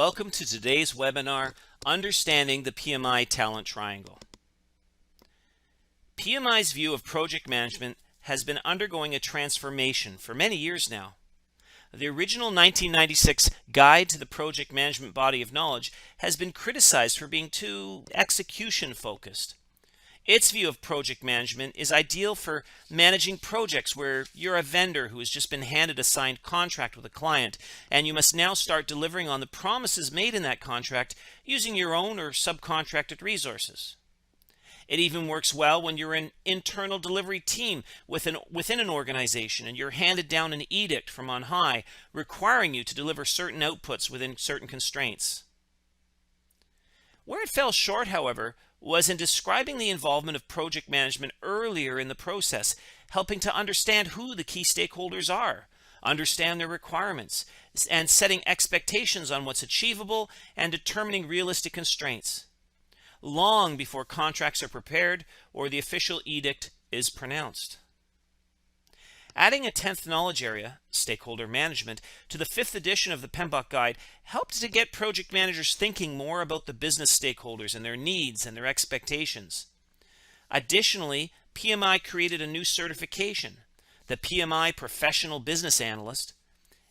welcome to today's webinar, Understanding the PMI Talent Triangle. PMI's view of project management has been undergoing a transformation for many years now. The original 1996 Guide to the Project Management Body of Knowledge has been criticized for being too execution-focused. Its view of project management is ideal for managing projects where you're a vendor who has just been handed a signed contract with a client, and you must now start delivering on the promises made in that contract using your own or subcontracted resources. It even works well when you're an internal delivery team within an organization and you're handed down an edict from on high requiring you to deliver certain outputs within certain constraints. Where it fell short, however, was in describing the involvement of project management earlier in the process, helping to understand who the key stakeholders are, understand their requirements, and setting expectations on what's achievable and determining realistic constraints, long before contracts are prepared or the official edict is pronounced. Adding a 10th knowledge area, stakeholder management, to the 5th edition of the PMBOK Guide helped to get project managers thinking more about the business stakeholders and their needs and their expectations. Additionally, PMI created a new certification, the PMI Professional Business Analyst,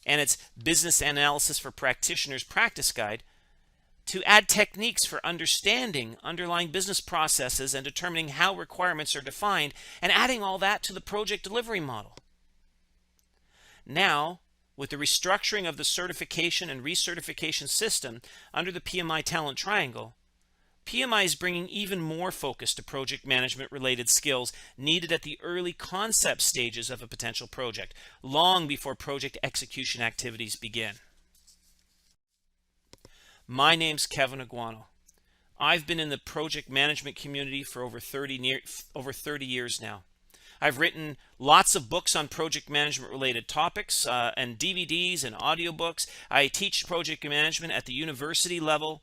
and its Business Analysis for Practitioners Practice Guide, to add techniques for understanding underlying business processes and determining how requirements are defined, and adding all that to the project delivery model. Now, with the restructuring of the certification and recertification system under the PMI Talent Triangle, PMI is bringing even more focus to project management related skills needed at the early concept stages of a potential project, long before project execution activities begin. My name's Kevin Aguanno. I've been in the project management community for over 30 years now. I've written lots of books on project management related topics and DVDs and audiobooks. I teach project management at the university level.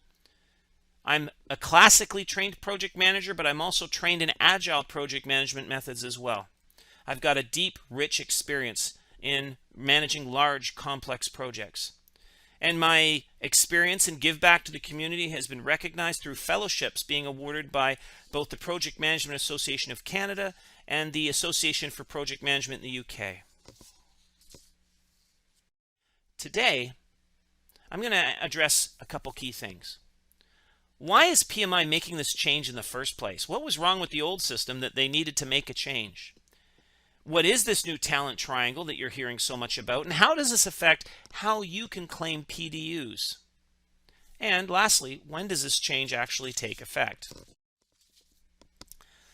I'm a classically trained project manager, but I'm also trained in agile project management methods as well. I've got a deep, rich experience in managing large, complex projects. And my experience and give back to the community has been recognized through fellowships being awarded by both the Project Management Association of Canada and the Association for Project Management in the UK. Today, I'm going to address a couple key things. Why is PMI making this change in the first place? What was wrong with the old system that they needed to make a change? What is this new talent triangle that you're hearing so much about, and how does this affect how you can claim PDUs? And lastly, when does this change actually take effect?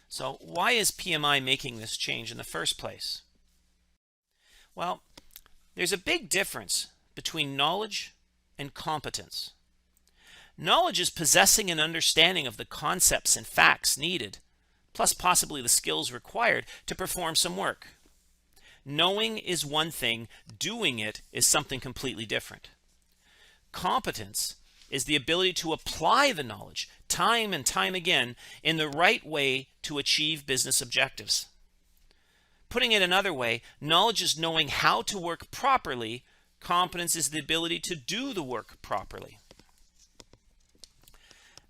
So why is PMI making this change in the first place? Well, there's a big difference between knowledge and competence. Knowledge is possessing an understanding of the concepts and facts needed, plus possibly the skills required to perform some work. Knowing is one thing, doing it is something completely different. Competence is the ability to apply the knowledge time and time again in the right way to achieve business objectives. Putting it another way, knowledge is knowing how to work properly. Competence is the ability to do the work properly.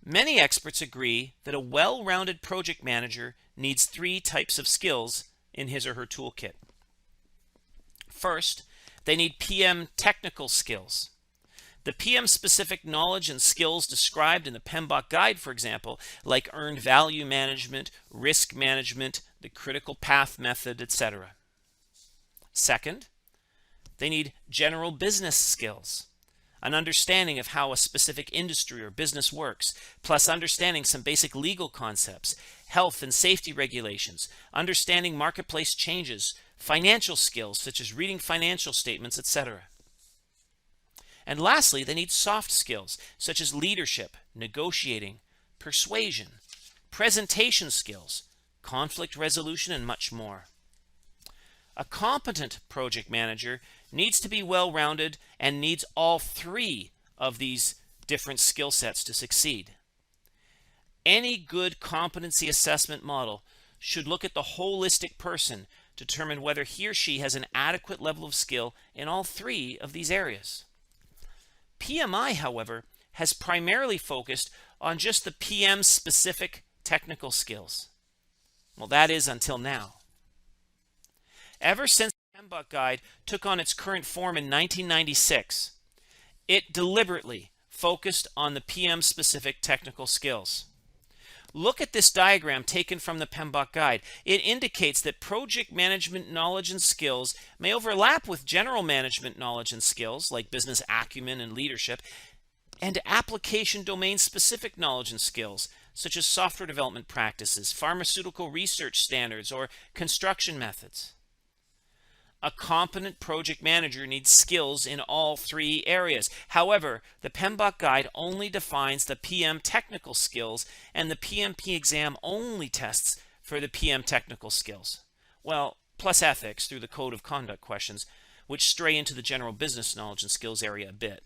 Many experts agree that a well-rounded project manager needs 3 types of skills in his or her toolkit. First, they need PM technical skills. The PM-specific knowledge and skills described in the PMBOK Guide, for example, like earned value management, risk management, the critical path method, etc. Second, they need general business skills. An understanding of how a specific industry or business works, plus understanding some basic legal concepts, health and safety regulations, understanding marketplace changes, financial skills such as reading financial statements, etc. And lastly, they need soft skills such as leadership, negotiating, persuasion, presentation skills, conflict resolution, and much more. A competent project manager needs to be well-rounded and needs all 3 of these different skill sets to succeed. Any good competency assessment model should look at the holistic person to determine whether he or she has an adequate level of skill in all 3 of these areas. PMI, however, has primarily focused on just the PM-specific technical skills. Well, that is until now. Ever since the PMBOK guide took on its current form in 1996, it deliberately focused on the PM-specific technical skills. Look at this diagram taken from the PMBOK guide. It indicates that project management knowledge and skills may overlap with general management knowledge and skills like business acumen and leadership, and application domain-specific knowledge and skills such as software development practices, pharmaceutical research standards, or construction methods. A competent project manager needs skills in all three areas. However, the PMBOK guide only defines the PM technical skills, and the PMP exam only tests for the PM technical skills. Well, plus ethics through the code of conduct questions, which stray into the general business knowledge and skills area a bit.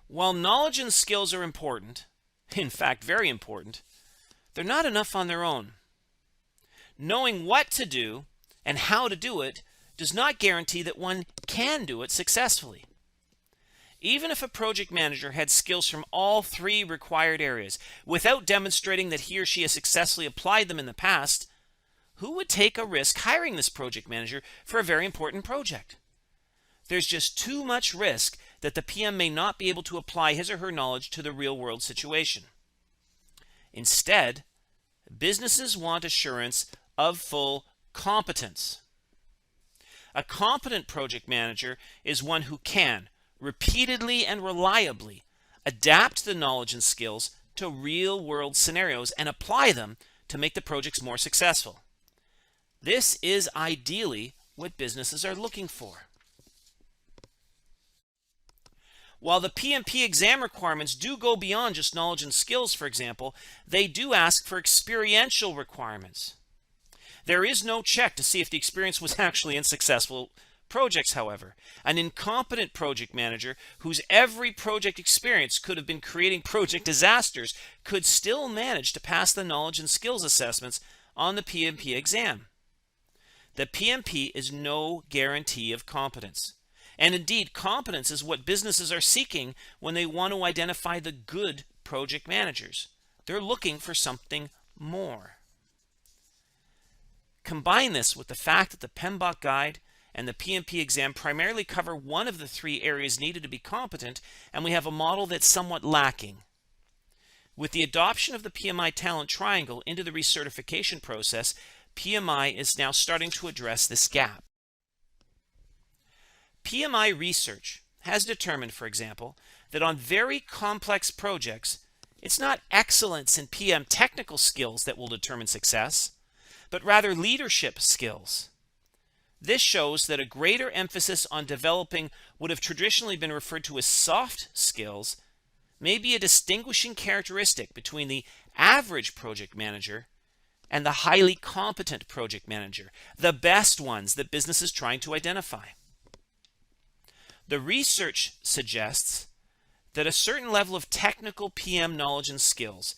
While knowledge and skills are important, in fact very important, they're not enough on their own. Knowing what to do and how to do it does not guarantee that one can do it successfully. Even if a project manager had skills from all three required areas without demonstrating that he or she has successfully applied them in the past, who would take a risk hiring this project manager for a very important project? There's just too much risk that the PM may not be able to apply his or her knowledge to the real-world situation. Instead, businesses want assurance of full competence. A competent project manager is one who can repeatedly and reliably adapt the knowledge and skills to real-world scenarios and apply them to make the projects more successful. This is ideally what businesses are looking for. While the PMP exam requirements do go beyond just knowledge and skills, for example, they do ask for experiential requirements. There is no check to see if the experience was actually in successful projects, however. An incompetent project manager whose every project experience could have been creating project disasters could still manage to pass the knowledge and skills assessments on the PMP exam. The PMP is no guarantee of competence. And indeed, competence is what businesses are seeking when they want to identify the good project managers. They're looking for something more. Combine this with the fact that the PMBOK guide and the PMP exam primarily cover one of the three areas needed to be competent, and we have a model that's somewhat lacking. With the adoption of the PMI Talent Triangle into the recertification process, PMI is now starting to address this gap. PMI Research has determined, for example, that on very complex projects, it's not excellence in PM technical skills that will determine success, but rather leadership skills. This shows that a greater emphasis on developing what have traditionally been referred to as soft skills may be a distinguishing characteristic between the average project manager and the highly competent project manager, the best ones that business is trying to identify. The research suggests that a certain level of technical PM knowledge and skills,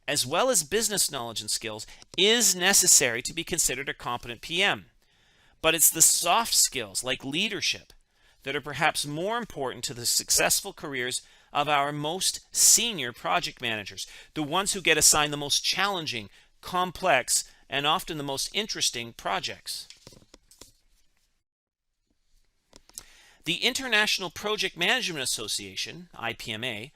as well as business knowledge and skills, is necessary to be considered a competent PM. But it's the soft skills, like leadership, that are perhaps more important to the successful careers of our most senior project managers, the ones who get assigned the most challenging, complex, and often the most interesting projects. The International Project Management Association, IPMA,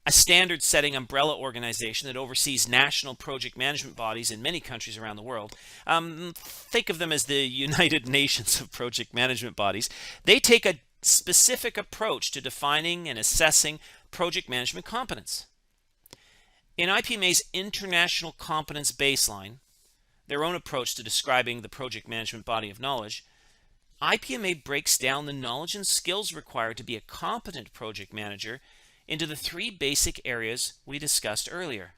a standard-setting umbrella organization that oversees national project management bodies in many countries around the world. Think of them as the United Nations of project management bodies. They take a specific approach to defining and assessing project management competence. In IPMA's International Competence Baseline, their own approach to describing the project management body of knowledge, IPMA breaks down the knowledge and skills required to be a competent project manager into the three basic areas we discussed earlier.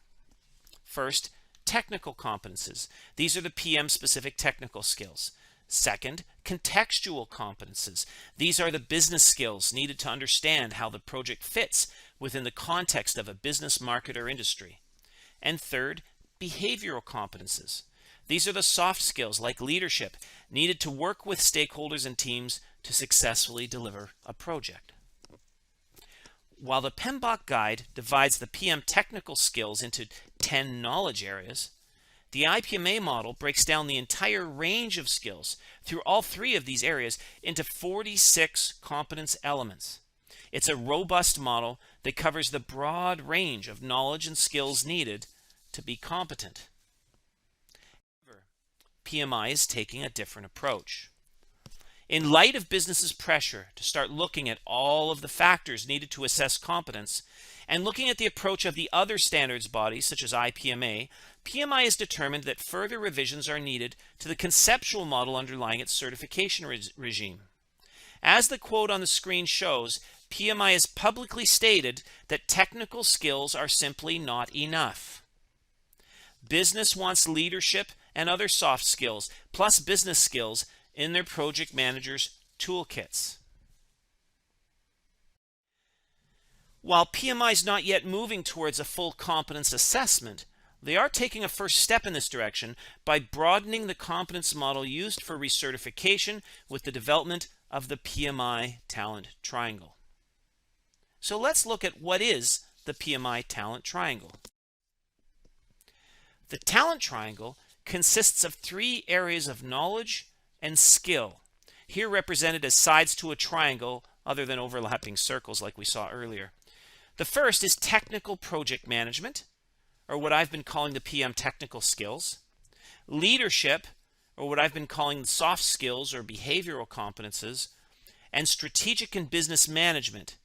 First, technical competences. These are the PM-specific technical skills. Second, contextual competences. These are the business skills needed to understand how the project fits within the context of a business, market, or industry. And third, behavioral competences. These are the soft skills like leadership needed to work with stakeholders and teams to successfully deliver a project. while the PMBOK guide divides the PM technical skills into 10 knowledge areas, the IPMA model breaks down the entire range of skills through all three of these areas into 46 competence elements. It's a robust model that covers the broad range of knowledge and skills needed to be competent. However, PMI is taking a different approach. In light of businesses' pressure to start looking at all of the factors needed to assess competence, and looking at the approach of the other standards bodies such as IPMA, PMI has determined that further revisions are needed to the conceptual model underlying its certification regime. As the quote on the screen shows, PMI has publicly stated that technical skills are simply not enough. Business wants leadership and other soft skills, plus business skills, in their project managers' toolkits. While PMI is not yet moving towards a full competence assessment, they are taking a first step in this direction by broadening the competence model used for recertification with the development of the PMI Talent Triangle. So let's look at what is the PMI Talent Triangle. The Talent Triangle consists of three areas of knowledge and skill, here represented as sides to a triangle other than overlapping circles like we saw earlier. The first is technical project management, or what I've been calling the PM technical skills, leadership, or what I've been calling the soft skills or behavioral competences, and strategic and business management,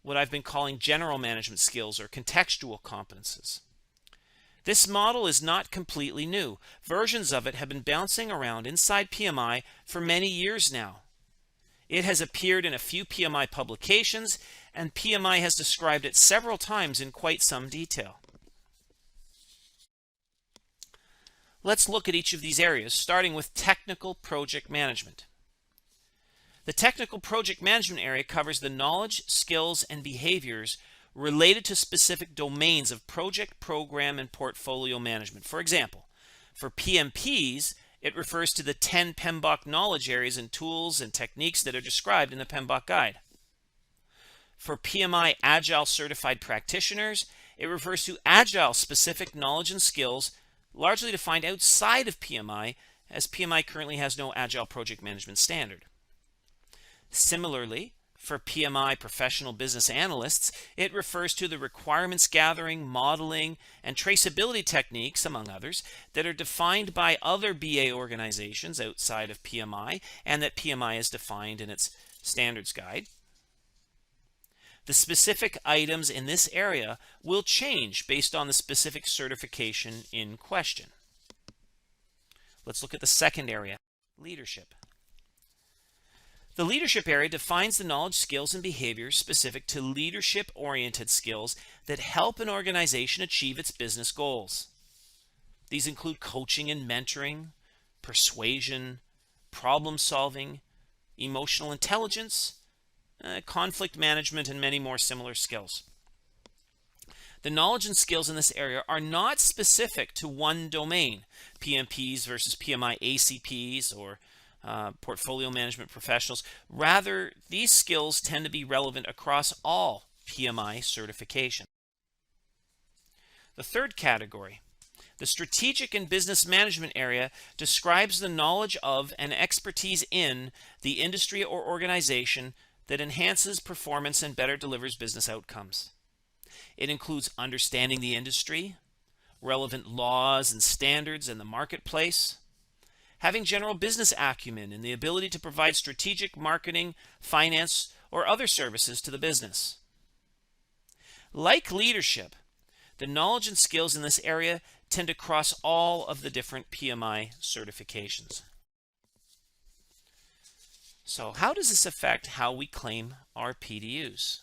what I've been calling general management skills or contextual competences. This model is not completely new. Versions of it have been bouncing around inside PMI for many years now. It has appeared in a few PMI publications, and PMI has described it several times in quite some detail. Let's look at each of these areas, starting with technical project management. The technical project management area covers the knowledge, skills, and behaviors related to specific domains of project, program, and portfolio management. For example, for PMPs, it refers to the 10 PMBOK knowledge areas and tools and techniques that are described in the PMBOK guide. For PMI Agile certified practitioners, it refers to Agile specific knowledge and skills largely defined outside of PMI, as PMI currently has no Agile project management standard. Similarly, for PMI professional business analysts, it refers to the requirements gathering, modeling, and traceability techniques, among others, that are defined by other BA organizations outside of PMI and that PMI has defined in its standards guide. The specific items in this area will change based on the specific certification in question. Let's look at the second area, leadership. The leadership area defines the knowledge, skills, and behaviors specific to leadership-oriented skills that help an organization achieve its business goals. These include coaching and mentoring, persuasion, problem-solving, emotional intelligence, conflict management, and many more similar skills. The knowledge and skills in this area are not specific to one domain, PMPs versus PMI ACPs or portfolio management professionals. Rather, these skills tend to be relevant across all PMI certification. The third category, the strategic and business management area, describes the knowledge of and expertise in the industry or organization that enhances performance and better delivers business outcomes. It includes understanding the industry, relevant laws and standards in the marketplace, having general business acumen and the ability to provide strategic marketing, finance, or other services to the business. Like leadership, the knowledge and skills in this area tend to cross all of the different PMI certifications. So how does this affect how we claim our PDUs?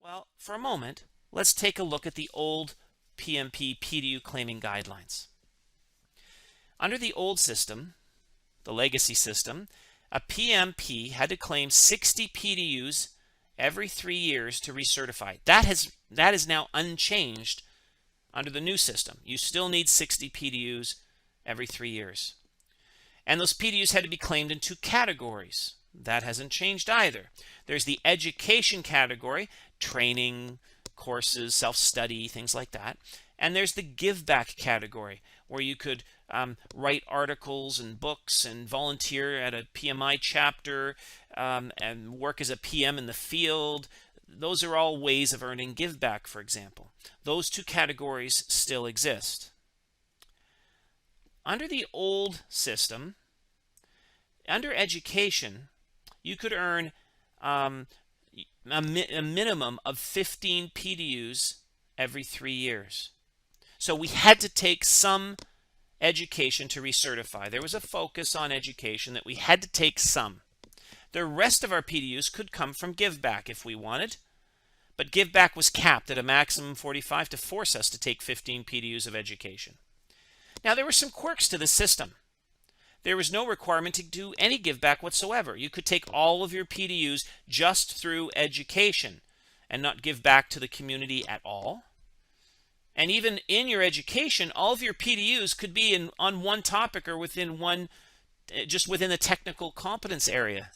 Well, for a moment, let's take a look at the old PMP PDU claiming guidelines. Under the old system, the legacy system, a PMP had to claim 60 PDUs every 3 years to recertify. That is now unchanged under the new system. You still need 60 PDUs every 3 years. And those PDUs had to be claimed in two categories. That hasn't changed either. There's the education category, training, courses, self-study, things like that. And there's the give back category, where you could write articles and books and volunteer at a PMI chapter and work as a PM in the field. Those are all ways of earning give back, for example. Those two categories still exist. Under the old system, under education, you could earn a minimum of 15 PDUs every 3 years. So we had to take some education to recertify. There was a focus on education that we had to take some. The rest of our PDUs could come from Giveback if we wanted, but Giveback was capped at a maximum 45 to force us to take 15 PDUs of education. Now, there were some quirks to the system. There was no requirement to do any Giveback whatsoever. You could take all of your PDUs just through education and not give back to the community at all. And even in your education, all of your PDUs could be on one topic or just within the technical competence area,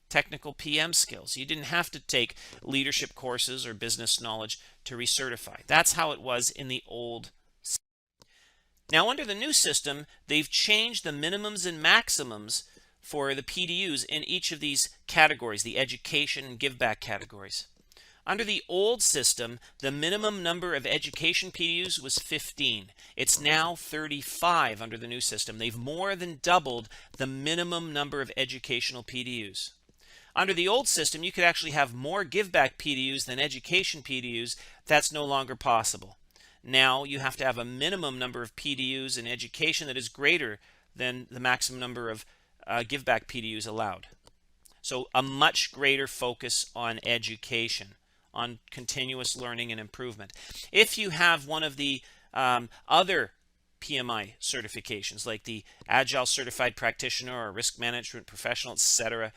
technical PM skills. You didn't have to take leadership courses or business knowledge to recertify. That's how it was in the old system. Now, under the new system, they've changed the minimums and maximums for the PDUs in each of these categories, the education and give back categories. Under the old system, the minimum number of education PDUs was 15. It's now 35 under the new system. They've more than doubled the minimum number of educational PDUs. Under the old system, you could actually have more giveback PDUs than education PDUs. That's no longer possible. Now you have to have a minimum number of PDUs in education that is greater than the maximum number of giveback PDUs allowed. So a much greater focus on education, on continuous learning and improvement. If you have one of the other PMI certifications, like the Agile Certified Practitioner or Risk Management Professional, etc.,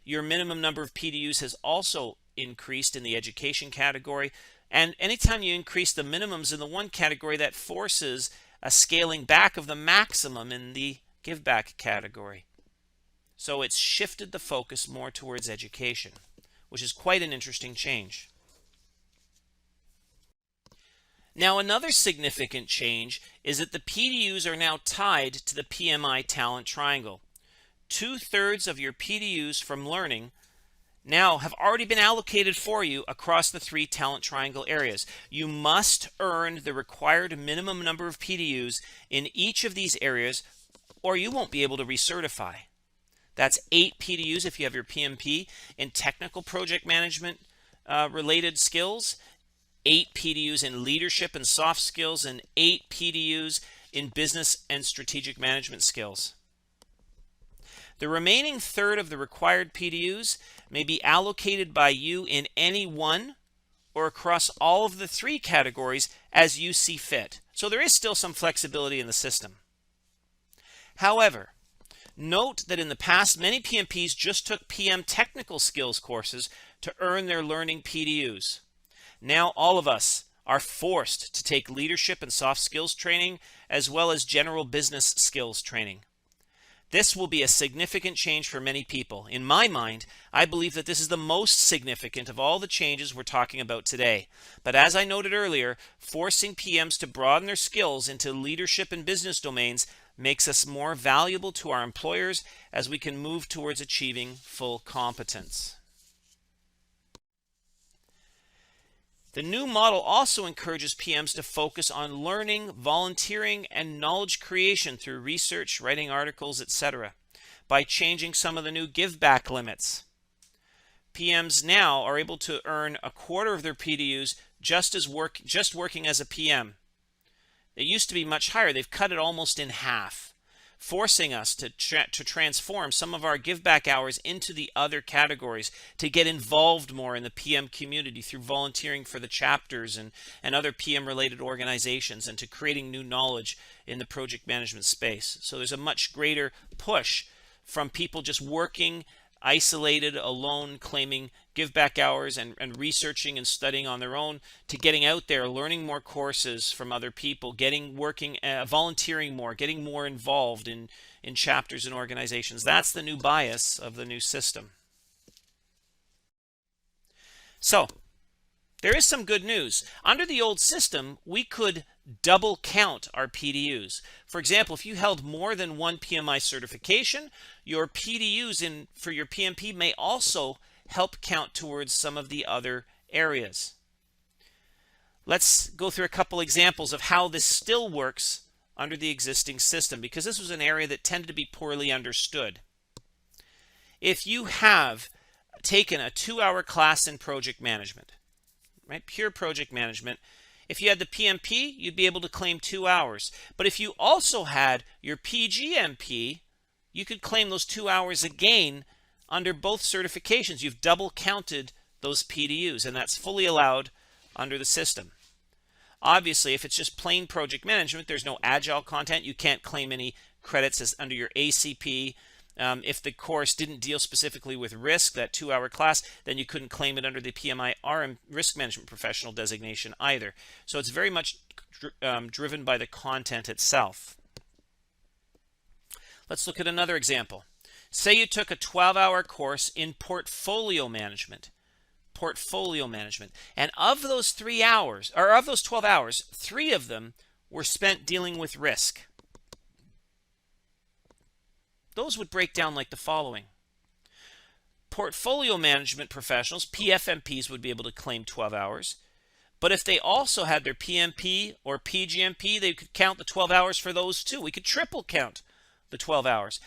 your minimum number of PDUs has also increased in the education category. And anytime you increase the minimums in the one category, that forces a scaling back of the maximum in the give back category. So it's shifted the focus more towards education, which is quite an interesting change. Now, another significant change is that the PDUs are now tied to the PMI Talent Triangle. 2/3 of your PDUs from learning now have already been allocated for you across the 3 Talent Triangle areas. You must earn the required minimum number of PDUs in each of these areas, or you won't be able to recertify. That's 8 PDUs if you have your PMP in technical project management related skills, 8 PDUs in leadership and soft skills, and 8 PDUs in business and strategic management skills. The remaining third of the required PDUs may be allocated by you in any one or across all of the 3 categories as you see fit. So there is still some flexibility in the system. However, note that in the past, many PMPs just took PM technical skills courses to earn their learning PDUs. Now all of us are forced to take leadership and soft skills training as well as general business skills training. This will be a significant change for many people. In my mind, I believe that this is the most significant of all the changes we're talking about today. But as I noted earlier, forcing PMs to broaden their skills into leadership and business domains makes us more valuable to our employers as we can move towards achieving full competence. The new model also encourages PMs to focus on learning, volunteering, and knowledge creation through research, writing articles, etc. by changing some of the new Giveback limits. PMs now are able to earn 1/4 of their PDUs just working as a PM. It used to be much higher. They've cut it almost in half, forcing us to transform some of our giveback hours into the other categories, to get involved more in the PM community through volunteering for the chapters and other PM related organizations, and to creating new knowledge in the project management space. So there's a much greater push from people just working isolated, alone, claiming give-back hours and researching and studying on their own, to getting out there, learning more courses from other people, volunteering more, getting more involved in chapters and organizations. That's the new bias of the new system. So there is some good news. Under the old system, we could double count our PDUs. For example, if you held more than one PMI certification, your PDUs for your PMP may also help count towards some of the other areas. Let's go through a couple examples of how this still works under the existing system, because this was an area that tended to be poorly understood. If you have taken a 2-hour class in project management, right, pure project management, if you had the PMP, you'd be able to claim 2 hours. But if you also had your PGMP, you could claim those 2 hours again under both certifications. You've double counted those PDUs, and that's fully allowed under the system. Obviously, if it's just plain project management, there's no agile content. You can't claim any credits as under your ACP. If the course didn't deal specifically with risk, that 2-hour class, then you couldn't claim it under the PMI RM risk management professional designation either. So it's very much driven by the content itself. Let's look at another example. Say you took a 12-hour course in portfolio management. And of those 3 hours, or of those 12 hours, 3 of them were spent dealing with risk. Those would break down like the following. Portfolio management professionals, PFMPs, would be able to claim 12 hours. But if they also had their PMP or PGMP, they could count the 12 hours for those too. We could triple count the 12 hours.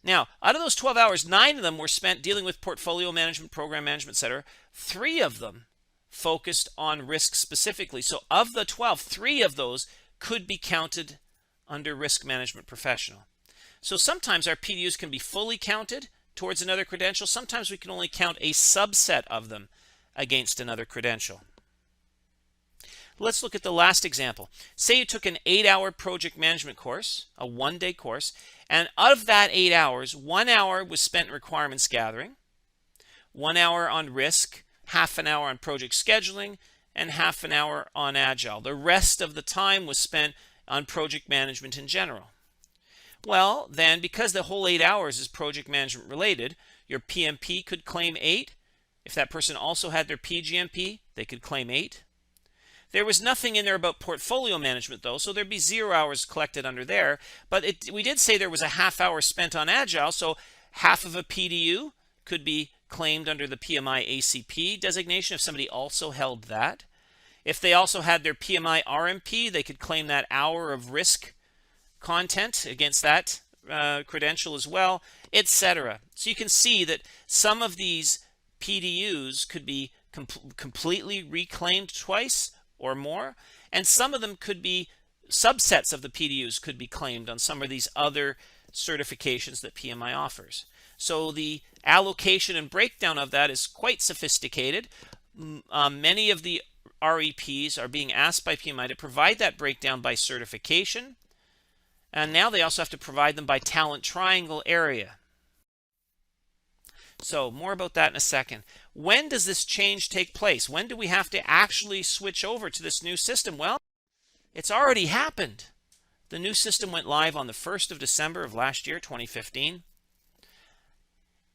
Now, out of those 12 hours, 9 of them were spent dealing with portfolio management, program management, etc. 3 of them focused on risk specifically. So of the 12, 3 of those could be counted under risk management professional. So sometimes our PDUs can be fully counted towards another credential. Sometimes we can only count a subset of them against another credential. Let's look at the last example. Say you took an 8-hour project management course, a 1-day course, and of that 8 hours, 1 hour was spent in requirements gathering, 1 hour on risk, half an hour on project scheduling, and half an hour on agile. The rest of the time was spent on project management in general. Well, then, because the whole 8 hours is project management related, your PMP could claim 8. If that person also had their PGMP, they could claim 8. There was nothing in there about portfolio management, though, so there'd be 0 hours collected under there. But we did say there was a half hour spent on agile, so half of a PDU could be claimed under the PMI ACP designation if somebody also held that. If they also had their PMI RMP, they could claim that hour of risk content against that credential as well, etc. So you can see that some of these PDUs could be completely reclaimed twice or more, and some of them could be subsets of the PDUs could be claimed on some of these other certifications that PMI offers. So the allocation and breakdown of that is quite sophisticated. Many of the REPs are being asked by PMI to provide that breakdown by certification, and now they also have to provide them by talent triangle area. So more about that in a second. When does this change take place? When do we have to actually switch over to this new system? Well, it's already happened. The new system went live on the 1st of December of last year, 2015.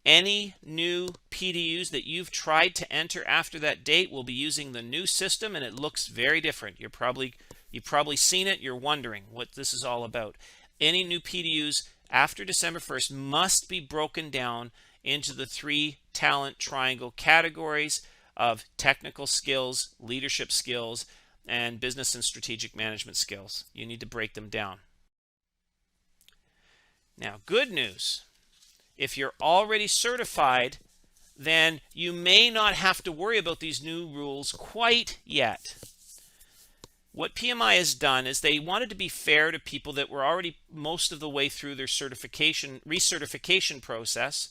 Any new PDUs that you've tried to enter after that date will be using the new system, and it looks very different. You've probably seen it. You're wondering what this is all about. Any new PDUs after December 1st must be broken down into the 3 talent triangle categories of technical skills, leadership skills, and business and strategic management skills. You need to break them down. Now, good news. If you're already certified, then you may not have to worry about these new rules quite yet. What PMI has done is they wanted to be fair to people that were already most of the way through their recertification process.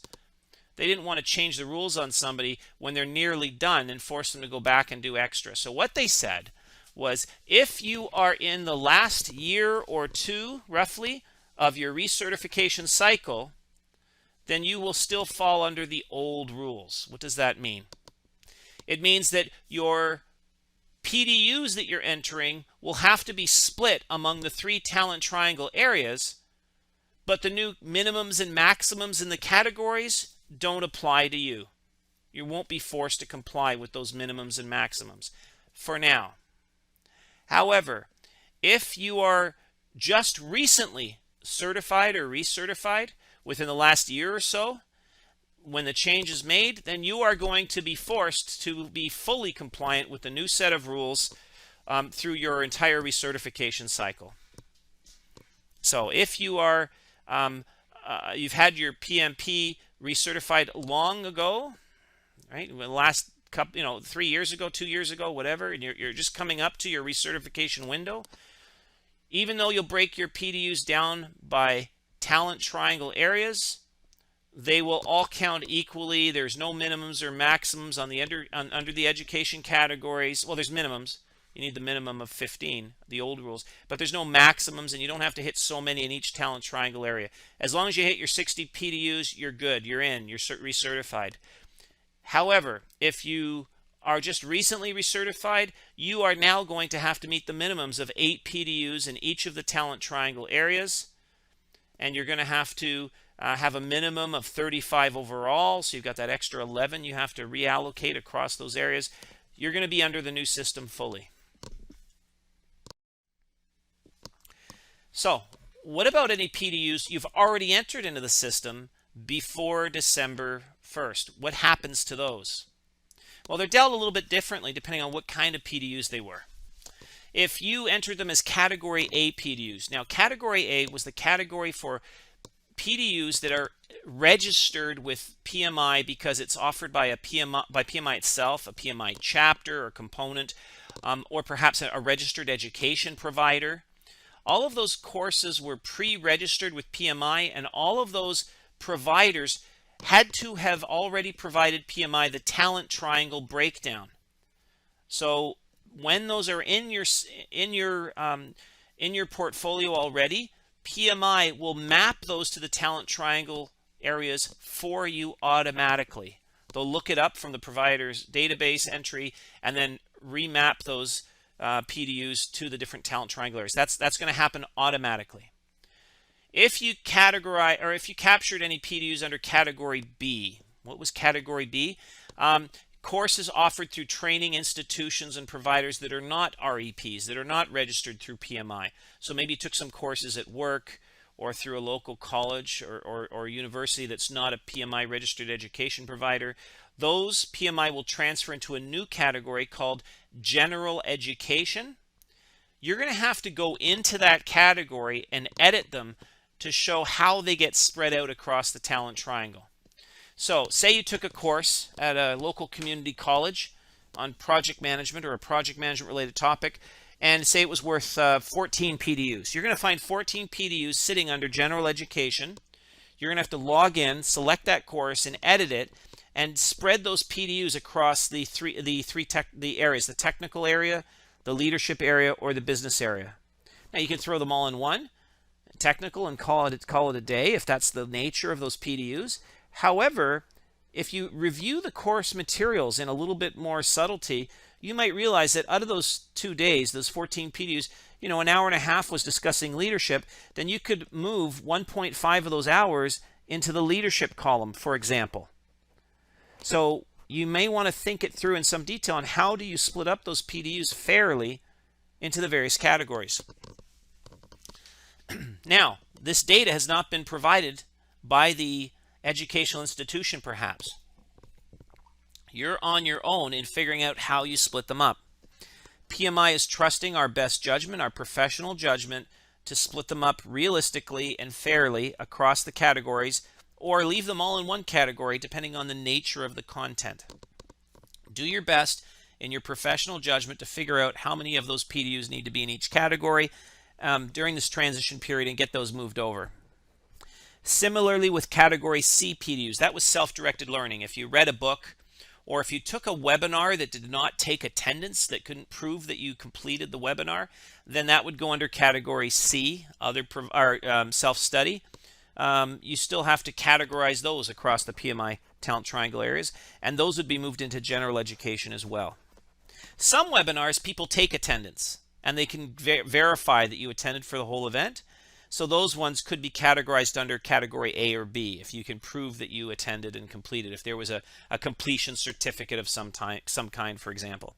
They didn't want to change the rules on somebody when they're nearly done and force them to go back and do extra. So what they said was, if you are in the last year or 2, roughly, of your recertification cycle, then you will still fall under the old rules. What does that mean? It means that your PDUs that you're entering will have to be split among the 3 talent triangle areas, but the new minimums and maximums in the categories don't apply to you. You won't be forced to comply with those minimums and maximums for now. However, if you are just recently certified or recertified within the last year or so, when the change is made, then you are going to be forced to be fully compliant with the new set of rules through your entire recertification cycle. So if you are you've had your PMP recertified long ago, right? The last couple, 3 years ago, 2 years ago, whatever, and you're just coming up to your recertification window, even though you'll break your PDUs down by talent triangle areas, they will all count equally. There's no minimums or maximums on the under the education categories. Well, there's minimums. You need the minimum of 15, the old rules, but there's no maximums, and you don't have to hit so many in each talent triangle area. As long as you hit your 60 PDUs, you're good. You're in. You're recertified. However, if you are just recently recertified, you are now going to have to meet the minimums of 8 PDUs in each of the talent triangle areas, and you're going to have a minimum of 35 overall, so you've got that extra 11 you have to reallocate across those areas. You're going to be under the new system fully. So, what about any PDUs you've already entered into the system before December 1st? What happens to those? Well, they're dealt a little bit differently depending on what kind of PDUs they were. If you entered them as Category A PDUs, now Category A was the category for PDUs that are registered with PMI because it's offered by PMI itself, a PMI chapter or component, or perhaps a registered education provider. All of those courses were pre-registered with PMI, and all of those providers had to have already provided PMI the talent triangle breakdown. So when those are in your portfolio already, PMI will map those to the talent triangle areas for you automatically. They'll look it up from the provider's database entry and then remap those PDUs to the different talent triangle areas. That's going to happen automatically. If you categorize, or if you captured any PDUs under Category B, what was Category B? Courses offered through training institutions and providers that are not REPs, that are not registered through PMI. So maybe you took some courses at work or through a local college or university that's not a PMI registered education provider. Those PMI will transfer into a new category called General Education. You're going to have to go into that category and edit them to show how they get spread out across the talent triangle. So say you took a course at a local community college on project management or a project management related topic, and say it was worth 14 PDUs. You're going to find 14 PDUs sitting under General Education. You're going to have to log in, select that course, and edit it, and spread those PDUs across the areas: the technical area, the leadership area, or the business area. Now you can throw them all in one, technical, and call it a day if that's the nature of those PDUs. However, if you review the course materials in a little bit more subtlety, you might realize that out of those 2 days, those 14 PDUs, an hour and a half was discussing leadership. Then you could move 1.5 of those hours into the leadership column, for example. So you may want to think it through in some detail on how do you split up those PDUs fairly into the various categories. Now, this data has not been provided by the educational institution, perhaps. You're on your own in figuring out how you split them up. PMI is trusting our best judgment, our professional judgment, to split them up realistically and fairly across the categories, or leave them all in one category depending on the nature of the content. Do your best in your professional judgment to figure out how many of those PDUs need to be in each category during this transition period and get those moved over. Similarly with Category C PDUs, that was self-directed learning. If you read a book, or if you took a webinar that did not take attendance, that couldn't prove that you completed the webinar, then that would go under Category C, self-study. you still have to categorize those across the PMI Talent Triangle areas, and those would be moved into general education as well. Some webinars, people take attendance, and they can verify that you attended for the whole event. So those ones could be categorized under category A or B if you can prove that you attended and completed, if there was a completion certificate of some kind, for example.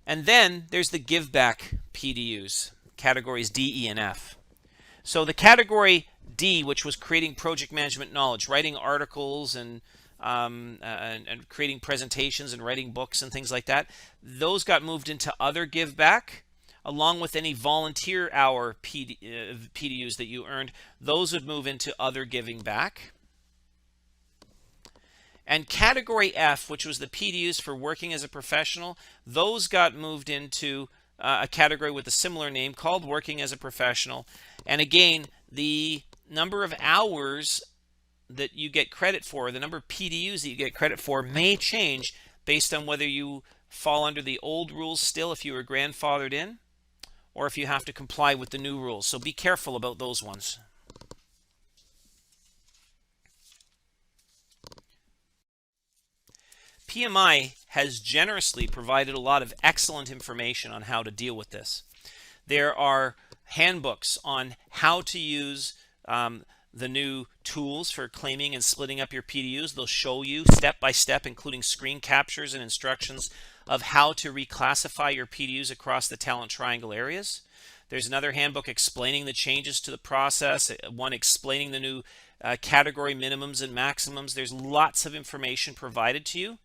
And then there's the Giveback PDUs, categories D, E, and F. So the category D, which was creating project management knowledge, writing articles and creating presentations and writing books and things like that, those got moved into other Giveback, along with any volunteer hour PDUs that you earned. Those would move into other giving back. And category F, which was the PDUs for working as a professional, those got moved into a category with a similar name called working as a professional. And again, the number of hours that you get credit for, the number of PDUs that you get credit for, may change based on whether you fall under the old rules still if you were grandfathered in, or if you have to comply with the new rules. So be careful about those ones. PMI has generously provided a lot of excellent information on how to deal with this. There are handbooks on how to use the new tools for claiming and splitting up your PDUs. They'll show you step by step, including screen captures and instructions of how to reclassify your PDUs across the Talent Triangle areas. There's another handbook explaining the changes to the process, one explaining the new category minimums and maximums. There's lots of information provided to you.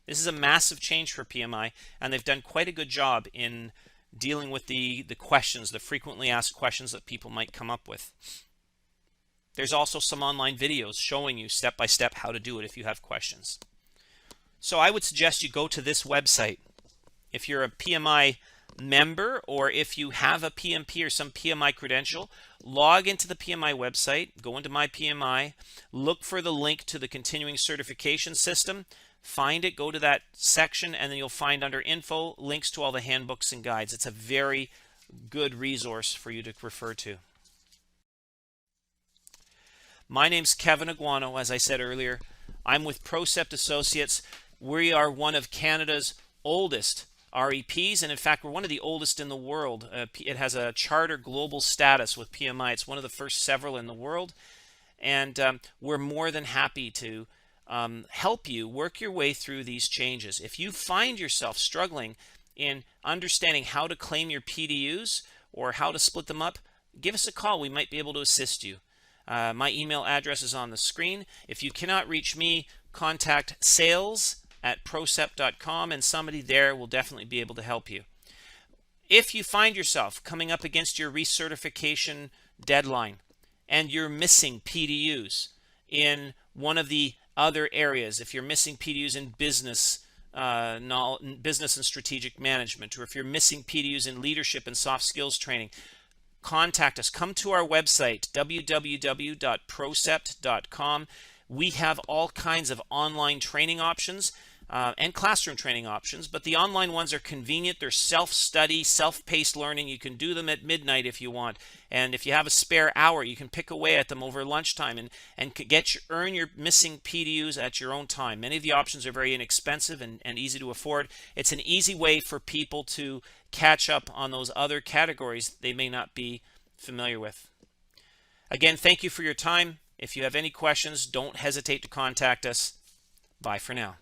This is a massive change for PMI, and they've done quite a good job in dealing with the questions, the frequently asked questions that people might come up with. There's also some online videos showing you step by step how to do it if you have questions. So I would suggest you go to this website. If you're a PMI member, or if you have a PMP or some PMI credential, log into the PMI website, go into My PMI, look for the link to the continuing certification system, find it, go to that section, and then you'll find under info links to all the handbooks and guides. It's a very good resource for you to refer to. My name's Kevin Aguanno. As I said earlier, I'm with Procept Associates. We are one of Canada's oldest REPs, and in fact, we're one of the oldest in the world. It has a charter global status with PMI. It's one of the first several in the world, and we're more than happy to help you work your way through these changes. If you find yourself struggling in understanding how to claim your PDUs or how to split them up, give us a call. We might be able to assist you. My email address is on the screen. If you cannot reach me, contact sales@procept.com, and somebody there will definitely be able to help you. If you find yourself coming up against your recertification deadline and you're missing PDUs in one of the other areas, if you're missing PDUs in business and strategic management, or if you're missing PDUs in leadership and soft skills training, contact us. Come to our website, www.procept.com. We have all kinds of online training options and classroom training options, but the online ones are convenient. They're self-study, self-paced learning. You can do them at midnight if you want, and if you have a spare hour, you can pick away at them over lunchtime and earn your missing PDUs at your own time. Many of the options are very inexpensive and easy to afford. It's an easy way for people to catch up on those other categories they may not be familiar with. Again, thank you for your time. If you have any questions, don't hesitate to contact us. Bye for now.